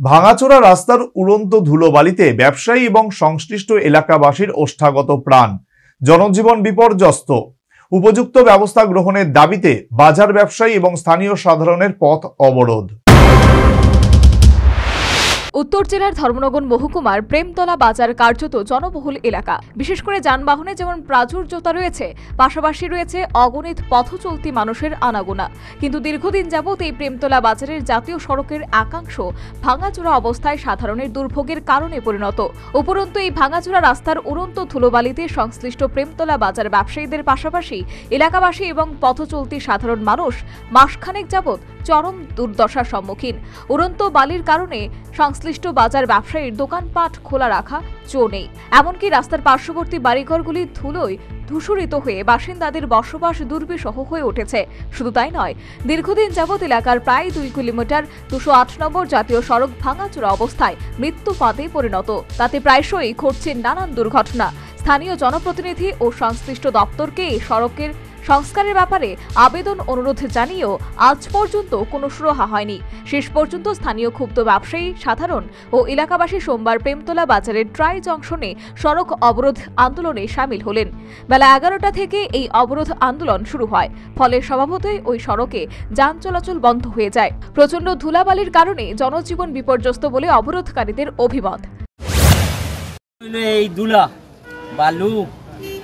ভাঙাচোরা রাস্তার উড়ন্ত ধুলোবালিতে ব্যবসায়ী এবং সংশ্লিষ্ট এলাকাবাসীর ওষ্ঠাগত প্রাণ, জনজীবন বিপর্যস্ত। উপযুক্ত ব্যবস্থা গ্রহণের দাবিতে বাজার ব্যবসায়ী এবং স্থানীয় সাধারণের পথ অবরোধ। উত্তর জেলার ধর্মনগর মহকুমার প্রেমতলা বাজার কার্যত জনবহুল এলাকা। বিশেষ করে যানবাহনে যেমন প্রাচুর্যতা রয়েছে, পাশাপাশি রয়েছে অগণিত পথচলতি মানুষের আনাগোনা। কিন্তু দীর্ঘদিন যাবৎ এই প্রেমতলা বাজারের জাতীয় সড়কের একাংশ ভাঙাচোরা অবস্থায় সাধারণের দুর্ভোগের কারণে পরিণত। উপরন্তু এই ভাঙাচোরা রাস্তার উড়ন্ত ধুলোবালিতে সংশ্লিষ্ট প্রেমতলা বাজার ব্যবসায়ীদের পাশাপাশি এলাকাবাসী এবং পথচলতি সাধারণ মানুষ মাসখানেক যাবৎ চরম দুর্দশার সম্মুখীন। উড়ন্ত বালির কারণে সংশ্লিষ্ট বাজার ব্যবসায়ীর দোকানপাট খোলা রাখা চো নেই। এমনকি রাস্তার পার্শ্ববর্তী বাড়িঘরগুলি ধুলোয় ধূসরিত হয়ে বাসিন্দাদের বসবাস দুর্বিষহ হয়ে উঠেছে। শুধু তাই নয়, দীর্ঘদিন যাবৎ এলাকার প্রায় 2 কিলোমিটার 208 নম্বর জাতীয় সড়ক ভাঙাচোরা অবস্থায় মৃত্যুপথে পরিণত। তাতে প্রায়শই ঘটছে নানান দুর্ঘটনা। স্থানীয় জনপ্রতিনিধি ও সংশ্লিষ্ট দপ্তরকে এই সড়কের সংস্কারের ব্যাপারে আবেদন অনুরোধ জানিয়েও আজ পর্যন্ত কোনো সুরাহা হয়নি। শেষ পর্যন্ত স্থানীয় ক্ষুব্ধ ব্যবসায়ী সাধারণ ও এলাকাবাসী সোমবার প্রেমতলা বাজারের ট্রাই জংশনে সড়ক অবরোধ আন্দোলনে সামিল হলেন। বেলা 11টা থেকে এই অবরোধ আন্দোলন শুরু হয়। ফলে স্বভাবতই ওই সড়কে যান চলাচল বন্ধ হয়ে যায়। প্রচণ্ড ধুলাবালির কারণে জনজীবন বিপর্যস্ত বলে অবরোধকারীদের অভিমত। এই ধুলা বালু,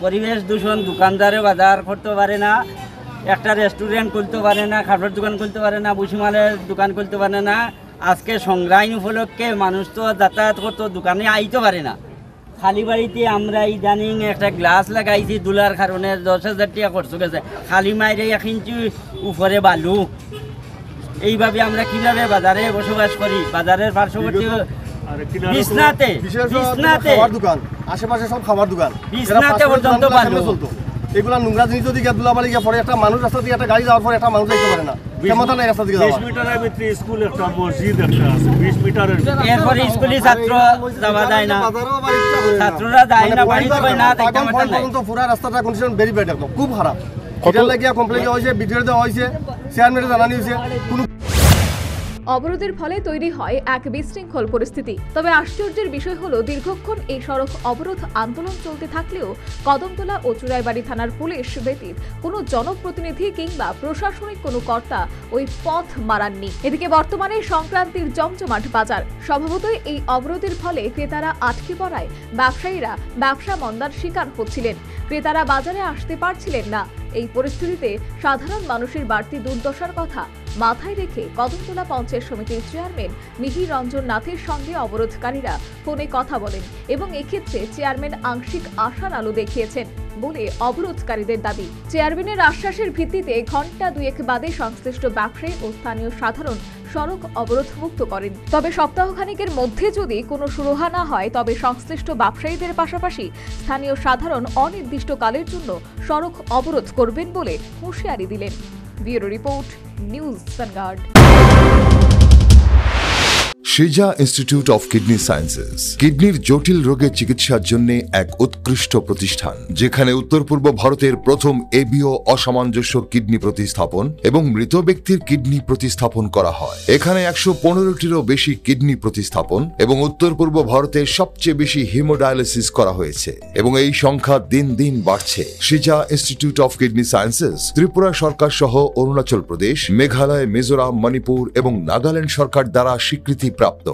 পরিবেশ দূষণ, দোকানদারে বাজার করতে পারে না, একটা রেস্টুরেন্ট খুলতে পারে না, খাবার দোকান খুলতে পারে না, ভুসিমালের দোকান খুলতে পারে না। আজকে সংগ্রাম উপলক্ষে মানুষ তো যাতায়াত করতে দোকানে আইতে পারে না। খালি বাড়িতে আমরা ইদানিং একটা গ্লাস লাগাইছি দুলার কারণে 10,000 টাকা খরচ গেছে। খালি মাইরে 1 ইঞ্চি উপরে বালু। এইভাবে আমরা কিভাবে বাজারে বসবাস করি? বাজারের পার্শ্ববর্তী বিছনাতে খাবার দোকান, আশেপাশে সব খাবার দোকান, বিছনাতে পর্যন্ত বালু। এগুলা নোংরা জিনিস যদি ধুলাবালি গিয়ে পরে একটা মানুষ রাস্তা দিয়ে একটা গাড়ি যাওয়ার পরে একটা মানুষ যাইতে পারে না। ক্ষমতা নাই রাস্তা দিয়ে 20 মিটারের ভিতরে স্কুল, একটা মসজিদ একটা আছে 20 মিটারের। এরপরে স্কুলে ছাত্র যাওয়া যায় না, ছাত্ররা যায় না, বাড়ি যায় না, দেখতে পারেন না। পর্যন্ত পুরো রাস্তাটা কন্ডিশন ভেরি ব্যাড, একদম খুব খারাপ। এটা লাগিয়া কমপ্লেইন হইছে, ভিডিও দেওয়া হইছে, চেয়ারম্যানে জানানি হইছে। কোনো অবরোধের ফলে তৈরি হয় এক বিশৃঙ্খল পরিস্থিতি। তবে আশ্চর্যের বিষয় হলো, দীর্ঘক্ষণ এই সড়ক অবরোধ আন্দোলন চলতে থাকলেও কদমতলা ও চুরাইবাড়ি থানার পুলিশ ব্যতীত কোনো জনপ্রতিনিধি কিংবা প্রশাসনিক কোনো কর্তা ওই পথ মারাননি। এদিকে বর্তমানে সংক্রান্তির জমজমাট বাজার। স্বভাবতই এই অবরোধের ফলে ক্রেতারা আটকে পড়ায় ব্যবসায়ীরা ব্যবসা মন্দার শিকার হচ্ছিলেন। ক্রেতারা বাজারে আসতে পারছিলেন না। এই পরিস্থিতিতে সাধারণ মানুষের বাড়তি দুর্দশার কথা মাথায় রেখে কদমতলা পঞ্চায়েত সমিতির চেয়ারম্যান মিহির রঞ্জন নাথের সঙ্গে অবরোধকারীরা ফোনে কথা বলেন এবং এক্ষেত্রে চেয়ারম্যান আংশিক আশার আলো দেখিয়েছেন বলে অবরোধকারীদের দাবি। চেয়ারম্যানের আশ্বাসের ভিত্তিতে ঘণ্টা 2 বাদে সংশ্লিষ্ট ব্যবসায়ী ও স্থানীয় সাধারণ সড়ক অবরোধ মুক্ত করেন। তবে সপ্তাহখানেকের মধ্যে যদি কোনো সুরাহা না হয়, তবে সংশ্লিষ্ট ব্যবসায়ীদের পাশাপাশি স্থানীয় সাধারণ অনির্দিষ্টকালের জন্য সড়ক অবরোধ করবেন বলে হুঁশিয়ারি দিলেন। Bureau report, news Sunguard. Shija institute of kidney sciences কিডনির জটিল রোগের চিকিৎসার জন্য এক উৎকৃষ্ট প্রতিষ্ঠান, যেখানে উত্তর পূর্ব ভারতের প্রথম এবিও অসামঞ্জস্য কিডনি প্রতিস্থাপন এবং মৃত ব্যক্তির কিডনি প্রতিস্থাপন করা হয়। এখানে 115টিরও বেশি কিডনি প্রতিস্থাপন এবং উত্তর পূর্ব ভারতের সবচেয়ে বেশি হিমোডায়ালিসিস করা হয়েছে এবং এই সংখ্যা দিন দিন বাড়ছে। Shija institute of kidney sciences Tripura সরকার সহ অরুণাচল প্রদেশ, মেঘালয়, মিজোরাম, মণিপুর এবং নাগাল্যান্ড সরকার দ্বারা স্বীকৃতি প্রাপ্ত।